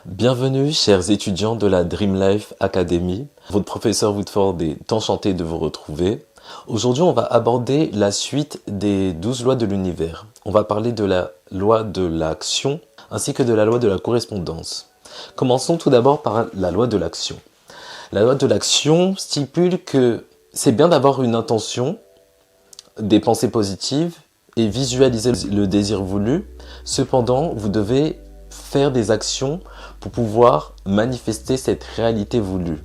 Bienvenue chers étudiants de la Dream Life Academy. Votre professeur Woodford est enchanté de vous retrouver. Aujourd'hui, on va aborder la suite des 12 lois de l'univers. On va parler de la loi de l'action ainsi que de la loi de la correspondance. Commençons tout d'abord par la loi de l'action. La loi de l'action stipule que c'est bien d'avoir une intention, des pensées positives et visualiser le désir voulu. Cependant, vous devez faire des actions pour pouvoir manifester cette réalité voulue.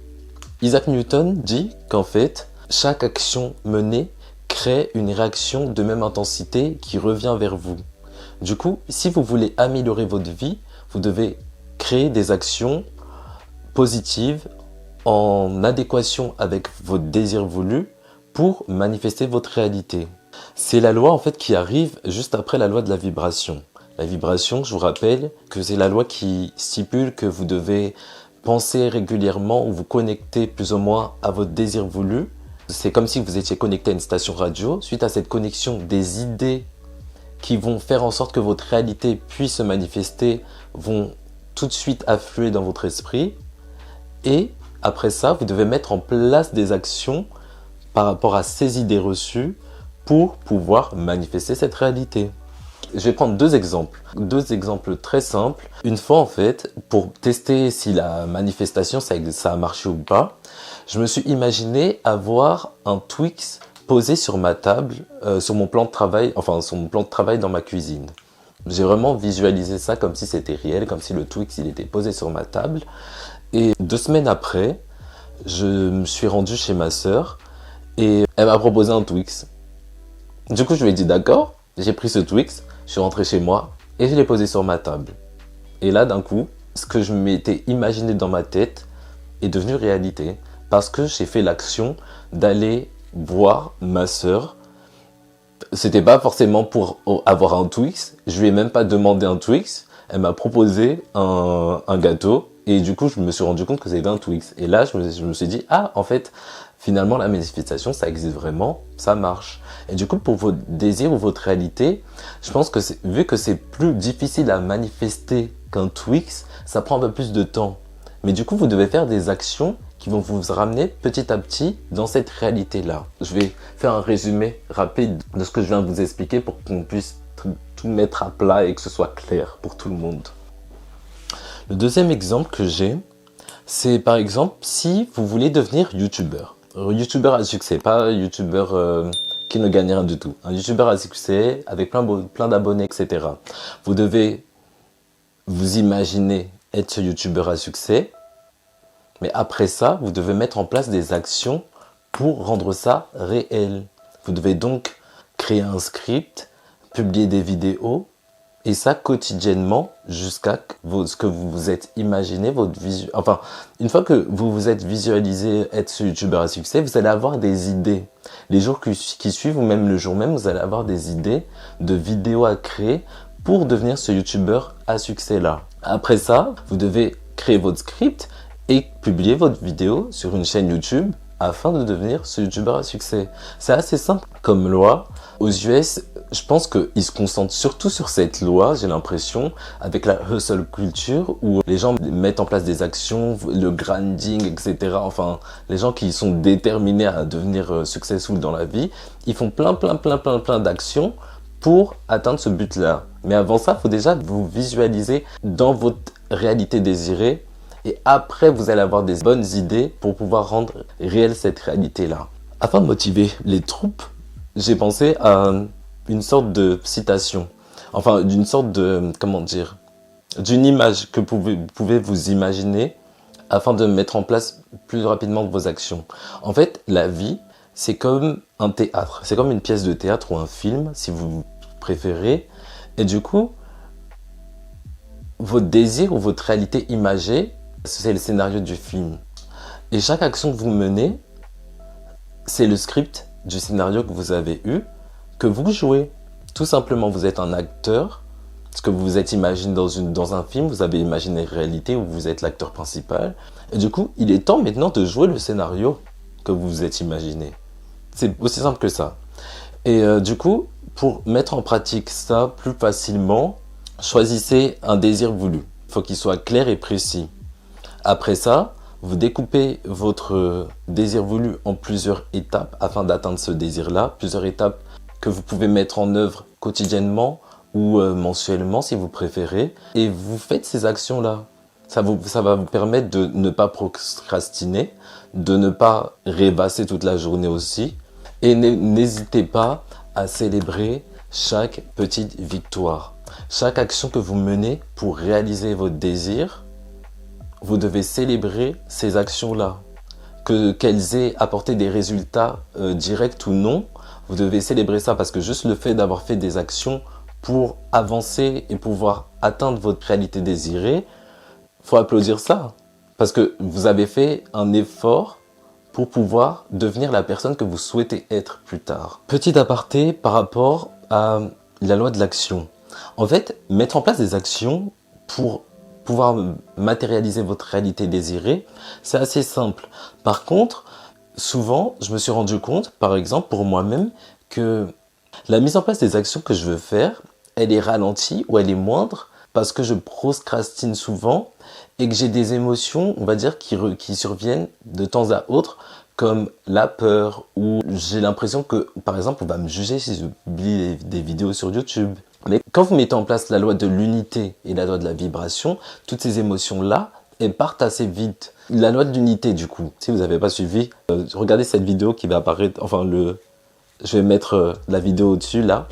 Isaac Newton dit qu'en fait, chaque action menée crée une réaction de même intensité qui revient vers vous. Du coup, si vous voulez améliorer votre vie, vous devez créer des actions positives en adéquation avec votre désir voulu pour manifester votre réalité. C'est la loi en fait qui arrive juste après la loi de la vibration. La vibration, je vous rappelle que c'est la loi qui stipule que vous devez penser régulièrement ou vous connecter plus ou moins à votre désir voulu. C'est comme si vous étiez connecté à une station radio. Suite à cette connexion, des idées qui vont faire en sorte que votre réalité puisse se manifester vont tout de suite affluer dans votre esprit. Et après ça, vous devez mettre en place des actions par rapport à ces idées reçues pour pouvoir manifester cette réalité. Je vais prendre deux exemples très simples. Une fois en fait, pour tester si la manifestation ça a marché ou pas, je me suis imaginé avoir un Twix posé sur ma table, sur mon plan de travail, sur mon plan de travail dans ma cuisine. J'ai vraiment visualisé ça comme si c'était réel, comme si le Twix il était posé sur ma table. Et 2 semaines après, je me suis rendu chez ma sœur et elle m'a proposé un Twix. Du coup, je lui ai dit d'accord, j'ai pris ce Twix. Je suis rentré chez moi et je l'ai posé sur ma table. Et là, d'un coup, ce que je m'étais imaginé dans ma tête est devenu réalité. Parce que j'ai fait l'action d'aller voir ma sœur. C'était pas forcément pour avoir un Twix. Je lui ai même pas demandé un Twix. Elle m'a proposé un gâteau. Et du coup, je me suis rendu compte que c'était un Twix. Et là, je me suis dit, ah, en fait, finalement, la manifestation, ça existe vraiment, ça marche. Et du coup, pour votre désir ou votre réalité, je pense que vu que c'est plus difficile à manifester qu'un Twix, ça prend un peu plus de temps. Mais du coup, vous devez faire des actions qui vont vous ramener petit à petit dans cette réalité-là. Je vais faire un résumé rapide de ce que je viens de vous expliquer pour qu'on puisse tout mettre à plat et que ce soit clair pour tout le monde. Le deuxième exemple que j'ai, c'est par exemple si vous voulez devenir youtubeur. Youtubeur à succès, pas youtubeur qui ne gagne rien du tout. Un youtubeur à succès avec plein d'abonnés, etc. Vous devez vous imaginer être ce youtubeur à succès, mais après ça, vous devez mettre en place des actions pour rendre ça réel. Vous devez donc créer un script, publier des vidéos, et ça quotidiennement jusqu'à ce que vous vous êtes imaginé votre vision. Enfin, une fois que vous vous êtes visualisé être ce youtubeur à succès, vous allez avoir des idées. Les jours qui suivent ou même le jour même, vous allez avoir des idées de vidéos à créer pour devenir ce youtubeur à succès là. Après ça, vous devez créer votre script et publier votre vidéo sur une chaîne YouTube afin de devenir ce youtubeur à succès. C'est assez simple comme loi. Aux US, je pense qu'ils se concentrent surtout sur cette loi, j'ai l'impression, avec la hustle culture, où les gens mettent en place des actions, le grinding, etc. Enfin, les gens qui sont déterminés à devenir successful dans la vie, ils font plein d'actions pour atteindre ce but-là. Mais avant ça, il faut déjà vous visualiser dans votre réalité désirée. Et après, vous allez avoir des bonnes idées pour pouvoir rendre réelle cette réalité-là. Afin de motiver les troupes, j'ai pensé à une sorte de citation. Enfin, d'une sorte de, d'une image que vous pouvez vous imaginer afin de mettre en place plus rapidement vos actions. En fait, la vie, c'est comme un théâtre. C'est comme une pièce de théâtre ou un film, si vous préférez. Et du coup, votre désir ou votre réalité imagée, c'est le scénario du film. Et chaque action que vous menez, c'est le script du scénario que vous avez eu, que vous jouez. Tout simplement, vous êtes un acteur. Ce que vous vous êtes imaginé dans un film, vous avez imaginé une réalité où vous êtes l'acteur principal. Et du coup, il est temps maintenant de jouer le scénario que vous vous êtes imaginé. C'est aussi simple que ça. Et du coup, pour mettre en pratique ça plus facilement, choisissez un désir voulu. faut qu'il soit clair et précis. Après ça, vous découpez votre désir voulu en plusieurs étapes afin d'atteindre ce désir-là. Plusieurs étapes que vous pouvez mettre en œuvre quotidiennement ou mensuellement si vous préférez. Et vous faites ces actions-là. Ça va vous permettre de ne pas procrastiner, de ne pas rêvasser toute la journée aussi. Et n'hésitez pas à célébrer chaque petite victoire. Chaque action que vous menez pour réaliser votre désir, vous devez célébrer ces actions-là. Qu'elles aient apporté des résultats directs ou non, vous devez célébrer ça parce que juste le fait d'avoir fait des actions pour avancer et pouvoir atteindre votre réalité désirée, faut applaudir ça. Parce que vous avez fait un effort pour pouvoir devenir la personne que vous souhaitez être plus tard. Petit aparté par rapport à la loi de l'action. En fait, mettre en place des actions pour pouvoir matérialiser votre réalité désirée, c'est assez simple. Par contre, souvent, je me suis rendu compte, par exemple pour moi-même, que la mise en place des actions que je veux faire, elle est ralentie ou elle est moindre parce que je procrastine souvent et que j'ai des émotions, on va dire, qui surviennent de temps à autre, comme la peur, ou j'ai l'impression que, par exemple, on va me juger si je publie des vidéos sur YouTube. Mais quand vous mettez en place la loi de l'unité et la loi de la vibration, toutes ces émotions-là, elles partent assez vite. La loi de l'unité, du coup, si vous n'avez pas suivi, regardez cette vidéo qui va apparaître, enfin, je vais mettre la vidéo au-dessus, là.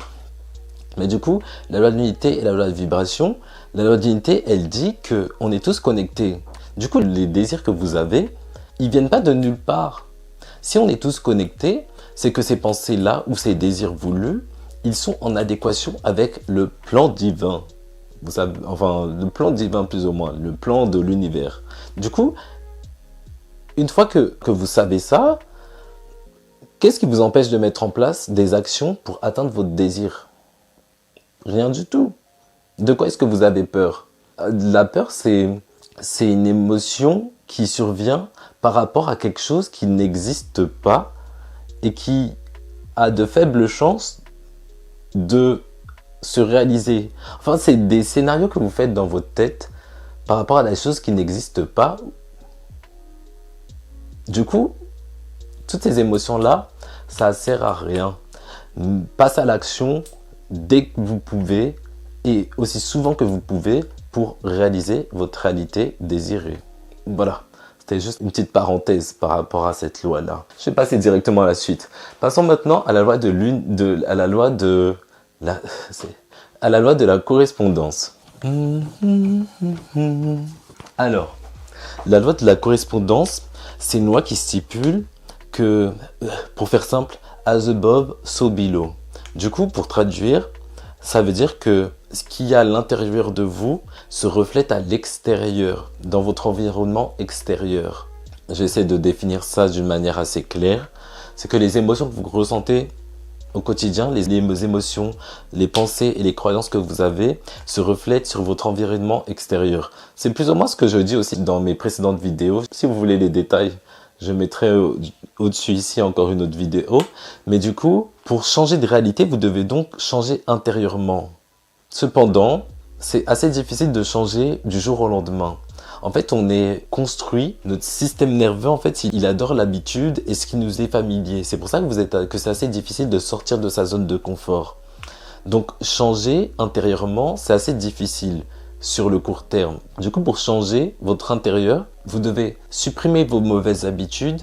Mais du coup, la loi de l'unité et la loi de la vibration, la loi de l'unité, elle dit qu'on est tous connectés. Du coup, les désirs que vous avez, ils viennent pas de nulle part. Si on est tous connectés, c'est que ces pensées-là ou ces désirs voulus, ils sont en adéquation avec le plan divin. Vous savez, enfin, le plan divin plus ou moins, le plan de l'univers. Du coup, une fois que vous savez ça, qu'est-ce qui vous empêche de mettre en place des actions pour atteindre votre désir? Rien du tout. De quoi est-ce que vous avez peur? La peur, c'est une émotion qui survient par rapport à quelque chose qui n'existe pas et qui a de faibles chances de se réaliser. Enfin, c'est des scénarios que vous faites dans votre tête par rapport à des choses qui n'existent pas. Du coup, toutes ces émotions-là, ça sert à rien. Passe à l'action dès que vous pouvez et aussi souvent que vous pouvez pour réaliser votre réalité désirée. Voilà, c'était juste une petite parenthèse par rapport à cette loi-là. Je vais passer directement à la suite. Passons maintenant à la loi à la loi de la correspondance. Alors, la loi de la correspondance, c'est une loi qui stipule que, pour faire simple, as above, so below. Du coup, pour traduire, ça veut dire que ce qu'il y a à l'intérieur de vous se reflète à l'extérieur, dans votre environnement extérieur. J'essaie de définir ça d'une manière assez claire. C'est que les émotions que vous ressentez au quotidien, les émotions, les pensées et les croyances que vous avez se reflètent sur votre environnement extérieur. C'est plus ou moins ce que je dis aussi dans mes précédentes vidéos. Si vous voulez les détails, je mettrai au-dessus ici encore une autre vidéo. Mais du coup, pour changer de réalité, vous devez donc changer intérieurement. Cependant, c'est assez difficile de changer du jour au lendemain. En fait, on est construit, notre système nerveux, en fait, il adore l'habitude et ce qui nous est familier. C'est pour ça que c'est assez difficile de sortir de sa zone de confort. Donc, changer intérieurement, c'est assez difficile sur le court terme. Du coup, pour changer votre intérieur, vous devez supprimer vos mauvaises habitudes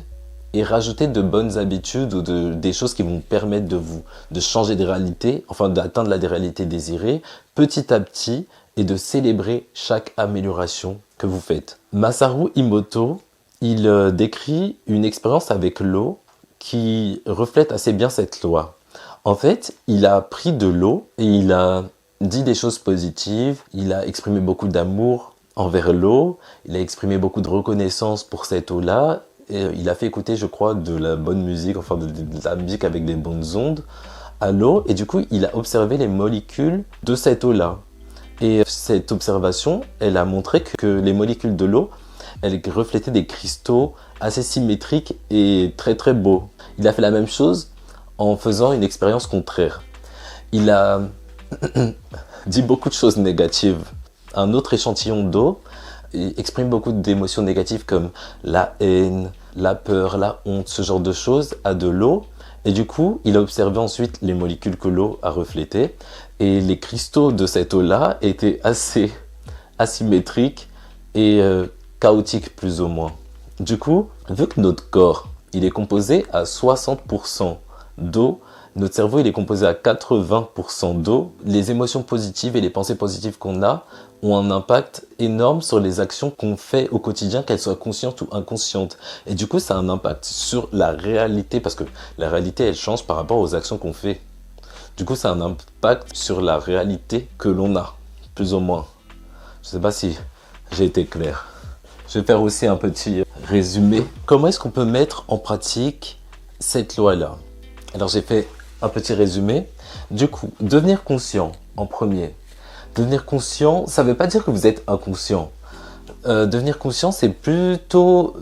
et rajouter de bonnes habitudes ou des choses qui vont vous permettre de changer de réalité, enfin d'atteindre la réalité désirée petit à petit et de célébrer chaque amélioration que vous faites. Masaru Emoto, il décrit une expérience avec l'eau qui reflète assez bien cette loi. En fait, il a pris de l'eau et il a dit des choses positives, il a exprimé beaucoup d'amour envers l'eau, il a exprimé beaucoup de reconnaissance pour cette eau-là, et il a fait écouter, je crois, de la bonne musique, enfin de la musique avec des bonnes ondes à l'eau, et du coup, il a observé les molécules de cette eau-là. Et cette observation, elle a montré que les molécules de l'eau, elles reflétaient des cristaux assez symétriques et très très beaux. Il a fait la même chose en faisant une expérience contraire. Il a dit beaucoup de choses négatives un autre échantillon d'eau exprime beaucoup d'émotions négatives comme la haine, la peur, la honte, ce genre de choses à de l'eau. Et du coup, il a observé ensuite les molécules que l'eau a reflétées. Et les cristaux de cette eau-là étaient assez asymétriques et chaotiques plus ou moins. Du coup, vu que notre corps, il est composé à 60% d'eau, notre cerveau, il est composé à 80% d'eau, les émotions positives et les pensées positives qu'on a ont un impact énorme sur les actions qu'on fait au quotidien, qu'elles soient conscientes ou inconscientes. Et du coup, ça a un impact sur la réalité, parce que la réalité, elle change par rapport aux actions qu'on fait. Du coup, ça a un impact sur la réalité que l'on a, plus ou moins. Je sais pas si j'ai été clair. Je vais faire aussi un petit résumé. Comment est-ce qu'on peut mettre en pratique cette loi-là? Alors, j'ai fait un petit résumé. Du coup, devenir conscient en premier. Devenir conscient, ça ne veut pas dire que vous êtes inconscient. Devenir conscient, c'est plutôt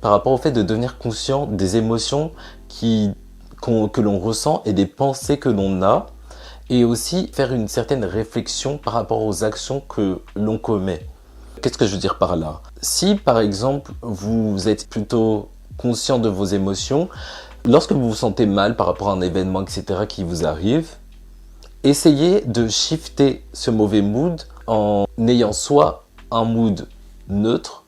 par rapport au fait de devenir conscient des émotions que l'on ressent et des pensées que l'on a. Et aussi faire une certaine réflexion par rapport aux actions que l'on commet. Qu'est-ce que je veux dire par là? Si par exemple, vous êtes plutôt conscient de vos émotions, lorsque vous vous sentez mal par rapport à un événement, etc. qui vous arrive, essayez de shifter ce mauvais mood en ayant soit un mood neutre,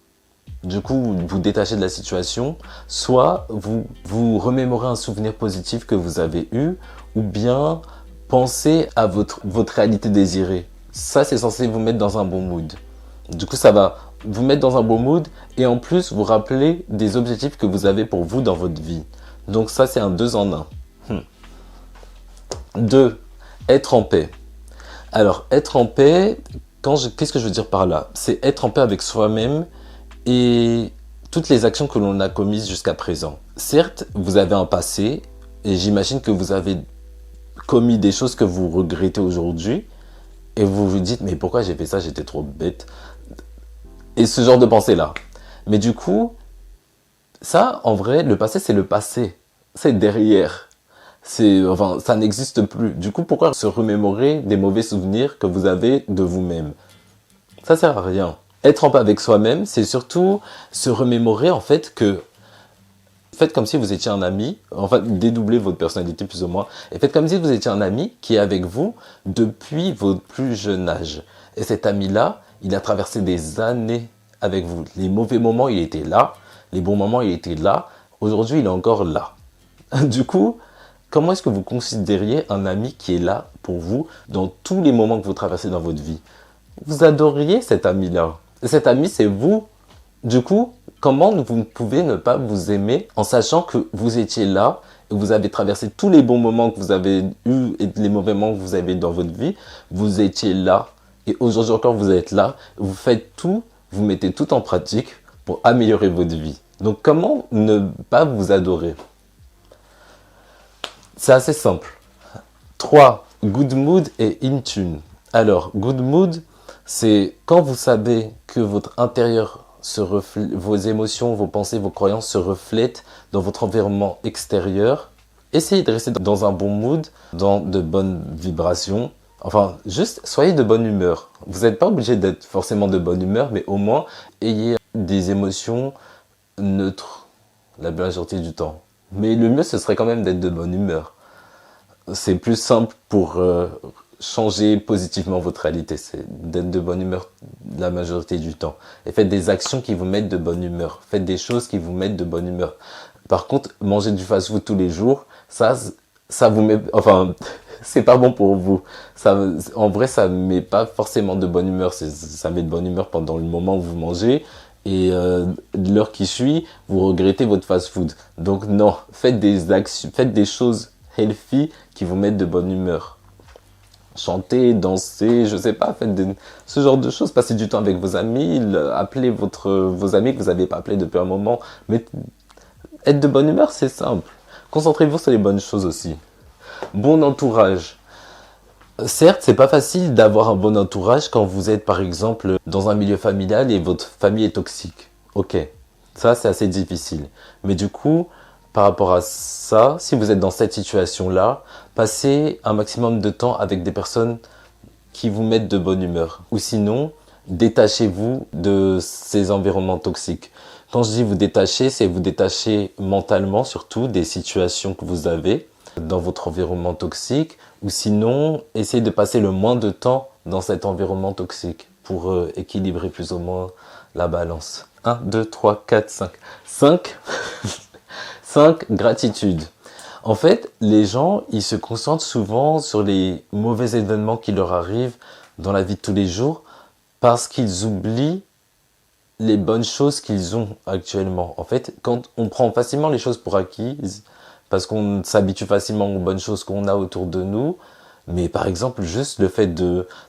du coup vous détachez de la situation, soit vous remémorez un souvenir positif que vous avez eu, ou bien pensez à votre réalité désirée. Ça, c'est censé vous mettre dans un bon mood. Du coup, ça va vous mettre dans un bon mood et en plus vous rappeler des objectifs que vous avez pour vous dans votre vie. Donc ça, c'est un 2 en 1. 2. Être en paix. Alors, être en paix, qu'est-ce que je veux dire par là? C'est être en paix avec soi-même et toutes les actions que l'on a commises jusqu'à présent. Certes, vous avez un passé et j'imagine que vous avez commis des choses que vous regrettez aujourd'hui et vous vous dites mais pourquoi j'ai fait ça, j'étais trop bête. Et ce genre de pensée-là. Mais du coup, ça, en vrai, le passé, c'est le passé. C'est derrière. Enfin, ça n'existe plus. Du coup, pourquoi se remémorer des mauvais souvenirs que vous avez de vous-même? Ça sert à rien. Être en paix avec soi-même, c'est surtout se remémorer, en fait, que faites comme si vous étiez un ami, enfin, dédoublez votre personnalité plus ou moins, et faites comme si vous étiez un ami qui est avec vous depuis votre plus jeune âge. Et cet ami-là, il a traversé des années avec vous. Les mauvais moments, il était là. Les bons moments, il était là. Aujourd'hui, il est encore là. Du coup, comment est-ce que vous considériez un ami qui est là pour vous dans tous les moments que vous traversez dans votre vie? Vous adoriez cet ami-là. Et cet ami, c'est vous. Du coup, comment vous pouvez ne pas vous aimer en sachant que vous étiez là et vous avez traversé tous les bons moments que vous avez eus et les mauvais moments que vous avez dans votre vie? Vous étiez là. Et aujourd'hui encore, vous êtes là, vous faites tout, vous mettez tout en pratique pour améliorer votre vie. Donc, comment ne pas vous adorer? C'est assez simple. 3. Good mood et in tune. Alors, good mood, c'est quand vous savez que votre intérieur vos émotions, vos pensées, vos croyances se reflètent dans votre environnement extérieur. Essayez de rester dans un bon mood, dans de bonnes vibrations. Enfin, juste soyez de bonne humeur. Vous n'êtes pas obligé d'être forcément de bonne humeur, mais au moins, ayez des émotions neutres la majorité du temps. Mais le mieux, ce serait quand même d'être de bonne humeur. C'est plus simple pour changer positivement votre réalité. C'est d'être de bonne humeur la majorité du temps. Et faites des actions qui vous mettent de bonne humeur. Faites des choses qui vous mettent de bonne humeur. Par contre, manger du fast-food tous les jours, ça vous met... Enfin... c'est pas bon pour vous. En vrai, ça met pas forcément de bonne humeur. Ça met de bonne humeur pendant le moment où vous mangez. Et l'heure qui suit, vous regrettez votre fast-food. Donc non, faites des choses healthy qui vous mettent de bonne humeur. Chantez, dansez, je sais pas, ce genre de choses. Passez du temps avec vos amis, appelez vos amis que vous n'avez pas appelés depuis un moment. Mais être de bonne humeur, c'est simple. Concentrez-vous sur les bonnes choses aussi. Bon entourage. Certes, c'est pas facile d'avoir un bon entourage quand vous êtes par exemple dans un milieu familial et votre famille est toxique. Ok, ça c'est assez difficile. Mais du coup, par rapport à ça, si vous êtes dans cette situation-là, passez un maximum de temps avec des personnes qui vous mettent de bonne humeur. Ou sinon, détachez-vous de ces environnements toxiques. Quand je dis vous détacher, c'est vous détacher mentalement surtout des situations que vous avez dans votre environnement toxique, ou sinon, essayez de passer le moins de temps dans cet environnement toxique pour équilibrer plus ou moins la balance. 1, 2, 3, 4, 5. 5, 5, gratitude. En fait, les gens, ils se concentrent souvent sur les mauvais événements qui leur arrivent dans la vie de tous les jours parce qu'ils oublient les bonnes choses qu'ils ont actuellement. En fait, quand on prend facilement les choses pour acquises, parce qu'on s'habitue facilement aux bonnes choses qu'on a autour de nous, mais par exemple, juste le fait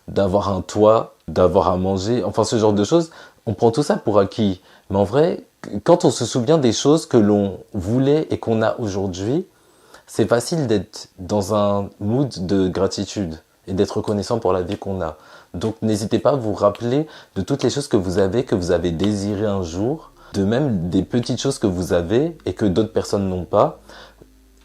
d'avoir un toit, d'avoir à manger, enfin ce genre de choses, on prend tout ça pour acquis. Mais en vrai, quand on se souvient des choses que l'on voulait et qu'on a aujourd'hui, c'est facile d'être dans un mood de gratitude et d'être reconnaissant pour la vie qu'on a. Donc n'hésitez pas à vous rappeler de toutes les choses que vous avez désirées un jour, de même des petites choses que vous avez et que d'autres personnes n'ont pas.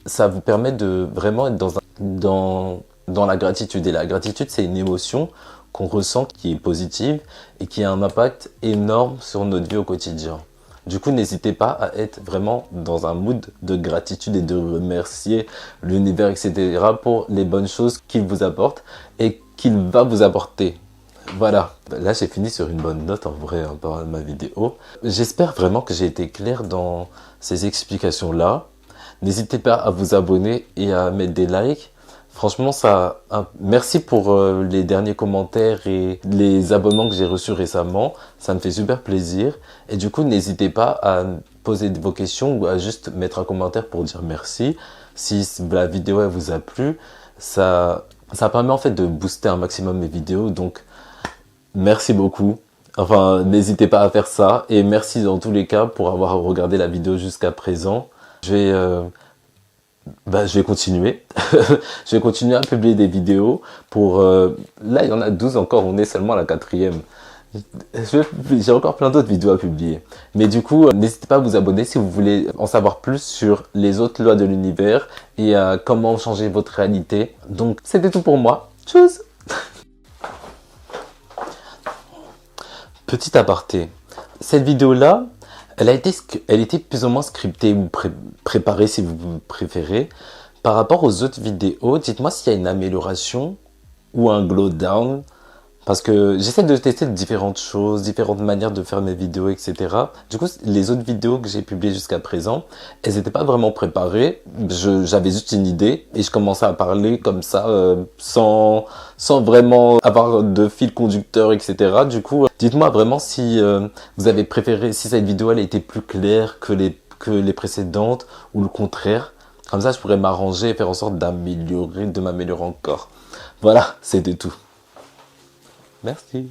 Ça vous permet de vraiment être dans la gratitude. Et la gratitude, c'est une émotion qu'on ressent qui est positive et qui a un impact énorme sur notre vie au quotidien. Du coup, n'hésitez pas à être vraiment dans un mood de gratitude et de remercier l'univers, etc. pour les bonnes choses qu'il vous apporte et qu'il va vous apporter. Voilà. Là, j'ai fini sur une bonne note en vrai par ma vidéo. J'espère vraiment que j'ai été clair dans ces explications-là. N'hésitez pas à vous abonner et à mettre des likes. Franchement, merci pour les derniers commentaires et les abonnements que j'ai reçus récemment. Ça me fait super plaisir. Et du coup, n'hésitez pas à poser vos questions ou à juste mettre un commentaire pour dire merci. Si la vidéo elle vous a plu, ça permet en fait de booster un maximum mes vidéos. Donc, merci beaucoup. Enfin, n'hésitez pas à faire ça. Et merci dans tous les cas pour avoir regardé la vidéo jusqu'à présent. Je vais continuer. Je vais continuer à publier des vidéos pour... là, il y en a 12 encore, on est seulement à la 4e. J'ai encore plein d'autres vidéos à publier. Mais du coup, n'hésitez pas à vous abonner si vous voulez en savoir plus sur les autres lois de l'univers et comment changer votre réalité. Donc, c'était tout pour moi. Tchuss. Petit aparté. Cette vidéo-là, elle était plus ou moins scriptée ou préparée si vous préférez. Par rapport aux autres vidéos, dites-moi s'il y a une amélioration ou un glow down. Parce que j'essaie de tester différentes choses, différentes manières de faire mes vidéos, etc. Du coup, les autres vidéos que j'ai publiées jusqu'à présent, elles n'étaient pas vraiment préparées. J'avais juste une idée et je commençais à parler comme ça, sans vraiment avoir de fil conducteur, etc. Du coup, dites-moi vraiment si vous avez préféré, si cette vidéo elle était plus claire que les précédentes ou le contraire. Comme ça, je pourrais m'arranger et faire en sorte de m'améliorer encore. Voilà, c'était tout. Merci.